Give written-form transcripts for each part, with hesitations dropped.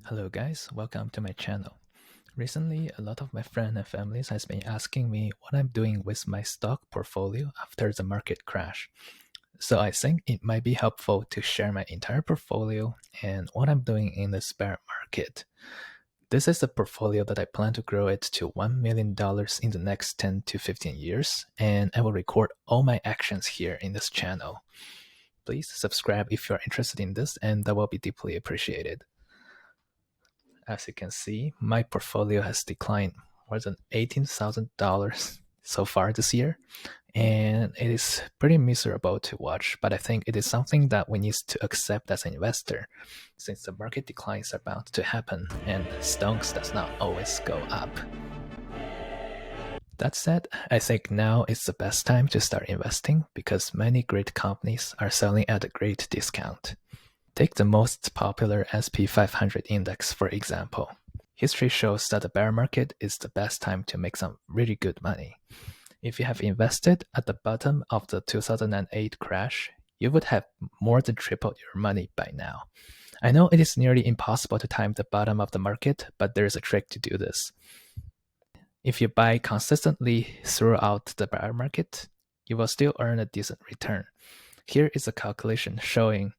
Hello guys, welcome to my channel. Recently, a lot of my friends and families has been asking me what I'm doing with my stock portfolio after the market crash. So I think it might be helpful to share my entire portfolio and what I'm doing in the bear market. This is a portfolio that I plan to grow it to $1 million in the next 10 to 15 years, and I will record all my actions here in this channel. Please subscribe if you're interested in this, and that will be deeply appreciated. As you can see, my portfolio has declined more than $18,000 so far this year, and it is pretty miserable to watch, but I think it is something that we need to accept as an investor, since the market declines are bound to happen and stocks does not always go up. That said, I think now is the best time to start investing because many great companies are selling at a great discount. Take the most popular SP 500 index, for example. History shows that the bear market is the best time to make some really good money. If you have invested at the bottom of the 2008 crash, you would have more than tripled your money by now. I know it is nearly impossible to time the bottom of the market, but there is a trick to do this. If you buy consistently throughout the bear market, you will still earn a decent return. Here is a calculation showing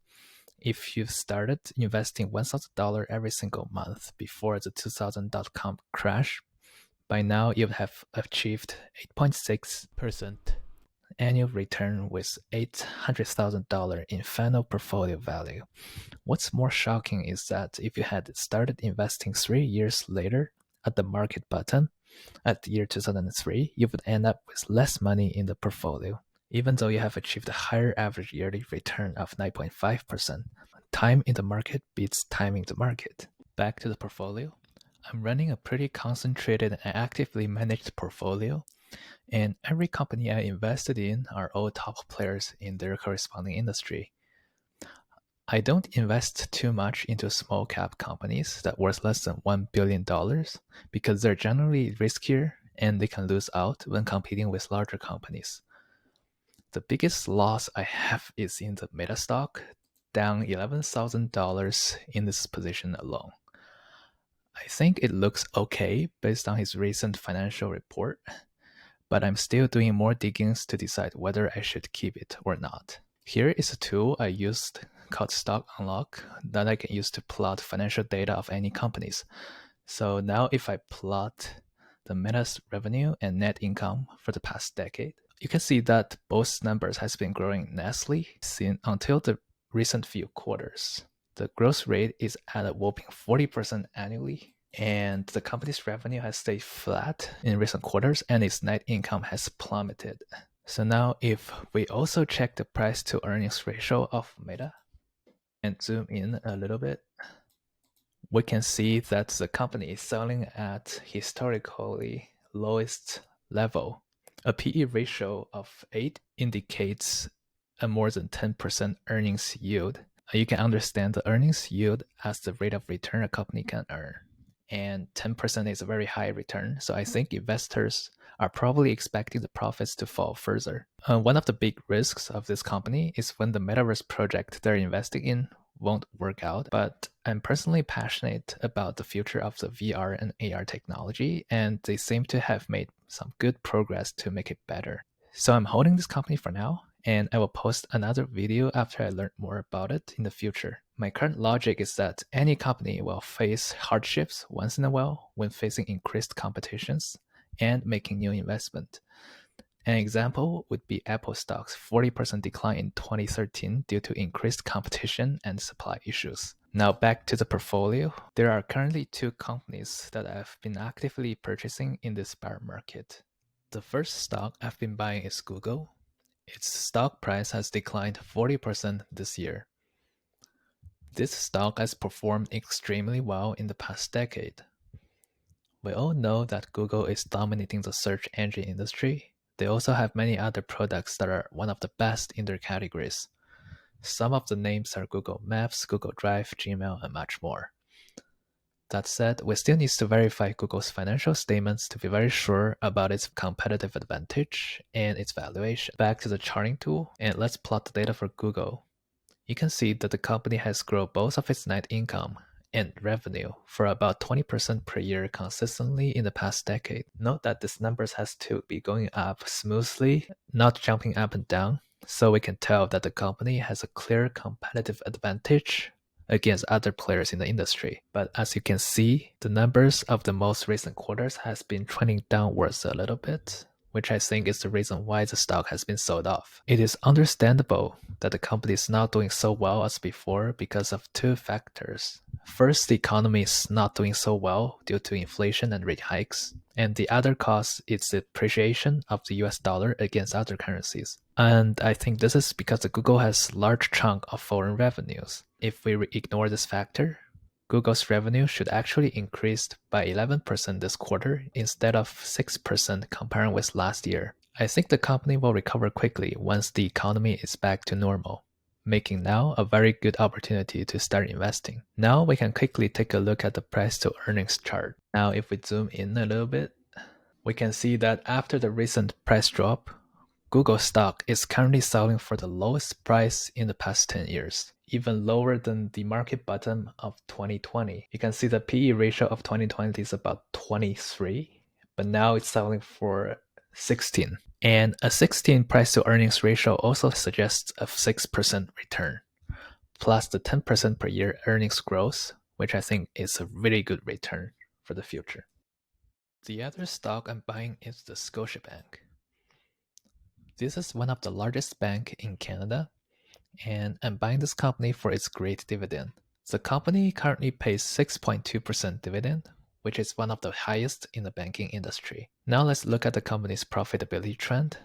if you started investing $1,000 every single month before the 2000.com crash, by now you would have achieved 8.6% annual return with $800,000 in final portfolio value. What's more shocking is that if you had started investing 3 years later at the market bottom, at the year 2003, you would end up with less money in the portfolio, even though you have achieved a higher average yearly return of 9.5%. Time in the market beats timing the market. Back to the portfolio. I'm running a pretty concentrated and actively managed portfolio, and every company I invested in are all top players in their corresponding industry. I don't invest too much into small cap companies that worth less than $1 billion because they're generally riskier and they can lose out when competing with larger companies. The biggest loss I have is in the Meta stock, down $11,000 in this position alone. I think it looks okay based on his recent financial report, but I'm still doing more diggings to decide whether I should keep it or not. Here is a tool I used called Stock Unlock that I can use to plot financial data of any companies. So now if I plot the Meta's revenue and net income for the past decade, you can see that both numbers has been growing nicely until the recent few quarters. The growth rate is at a whopping 40% annually, and the company's revenue has stayed flat in recent quarters and its net income has plummeted. So now if we also check the price to earnings ratio of Meta and zoom in a little bit, we can see that the company is selling at historically lowest level. A PE ratio of 8 indicates a more than 10% earnings yield. You can understand the earnings yield as the rate of return a company can earn. And 10% is a very high return, so I think investors are probably expecting the profits to fall further. One of the big risks of this company is when the metaverse project they're investing in won't work out, but I'm personally passionate about the future of the VR and AR technology, and they seem to have made some good progress to make it better. So I'm holding this company for now, and I will post another video after I learn more about it in the future. My current logic is that any company will face hardships once in a while when facing increased competitions and making new investment. An example would be Apple stock's 40% decline in 2013 due to increased competition and supply issues. Now back to the portfolio. There are currently 2 companies that I've been actively purchasing in this bear market. The first stock I've been buying is Google. Its stock price has declined 40% this year. This stock has performed extremely well in the past decade. We all know that Google is dominating the search engine industry. They also have many other products that are one of the best in their categories. Some of the names are Google Maps, Google Drive, Gmail, and much more. That said, we still need to verify Google's financial statements to be very sure about its competitive advantage and its valuation. Back to the charting tool, and let's plot the data for Google. You can see that the company has grown both of its net income in revenue for about 20% per year consistently in the past decade. Note that these numbers has to be going up smoothly, not jumping up and down, so we can tell that the company has a clear competitive advantage against other players in the industry. But as you can see, the numbers of the most recent quarters has been trending downwards a little bit, which I think is the reason why the stock has been sold off. It is understandable that the company is not doing so well as before because of two factors. First, the economy is not doing so well due to inflation and rate hikes, and the other cause is the appreciation of the US dollar against other currencies. And I think this is because the Google has large chunk of foreign revenues. If we ignore this factor, Google's revenue should actually increase by 11% this quarter instead of 6% comparing with last year. I think the company will recover quickly once the economy is back to normal, making now a very good opportunity to start investing. Now we can quickly take a look at the price to earnings chart. Now if we zoom in a little bit, we can see that after the recent price drop, Google stock is currently selling for the lowest price in the past 10 years, even lower than the market bottom of 2020. You can see the PE ratio of 2020 is about 23, but now it's selling for 16. And a 16 price to earnings ratio also suggests a 6% return, plus the 10% per year earnings growth, which I think is a really good return for the future. The other stock I'm buying is the Scotia Bank. This is one of the largest banks in Canada, and I'm buying this company for its great dividend. The company currently pays 6.2% dividend, which is one of the highest in the banking industry. Now let's look at the company's profitability trend.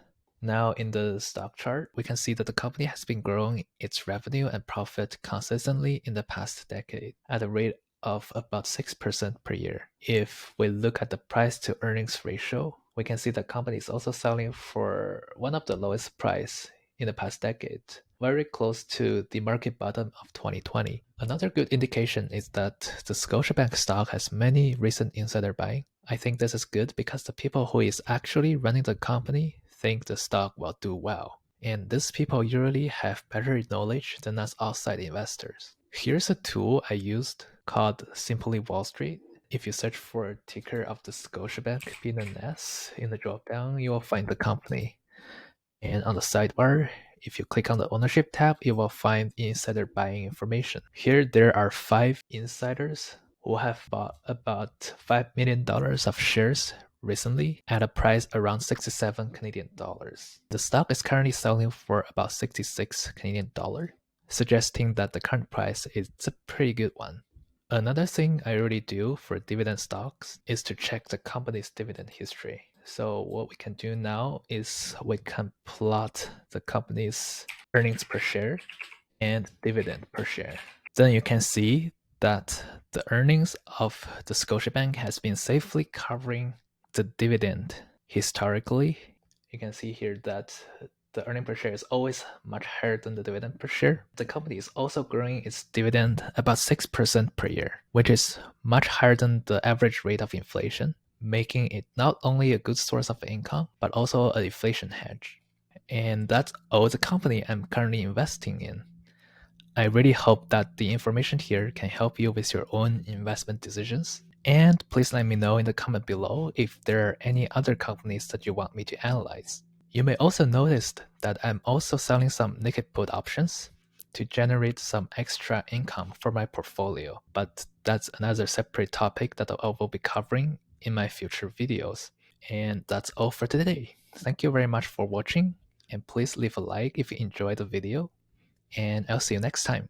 Now in the stock chart, we can see that the company has been growing its revenue and profit consistently in the past decade at a rate of about 6% per year. If we look at the price to earnings ratio, we can see the company is also selling for one of the lowest price in the past decade, very close to the market bottom of 2020. Another good indication is that the Scotiabank stock has many recent insider buying. I think this is good because the people who is actually running the company think the stock will do well. And these people usually have better knowledge than us outside investors. Here's a tool I used called Simply Wall Street. If you search for a ticker of the Scotiabank being an S in the dropdown, you will find the company. And on the sidebar, if you click on the ownership tab, you will find insider buying information. Here there are 5 insiders who have bought about $5 million of shares recently at a price around 67 Canadian dollars. The stock is currently selling for about 66 Canadian dollars, suggesting that the current price is a pretty good one. Another thing I really do for dividend stocks is to check the company's dividend history. So what we can do now is we can plot the company's earnings per share and dividend per share. Then you can see that the earnings of the Scotiabank has been safely covering the dividend historically. You can see here that the earning per share is always much higher than the dividend per share. The company is also growing its dividend about 6% per year, which is much higher than the average rate of inflation, making it not only a good source of income, but also an inflation hedge. And that's all the company I'm currently investing in. I really hope that the information here can help you with your own investment decisions. And please let me know in the comment below if there are any other companies that you want me to analyze. You may also notice that I'm also selling some naked put options to generate some extra income for my portfolio, but that's another separate topic that I will be covering in my future videos. And that's all for today. Thank you very much for watching, and please leave a like if you enjoyed the video, and I'll see you next time.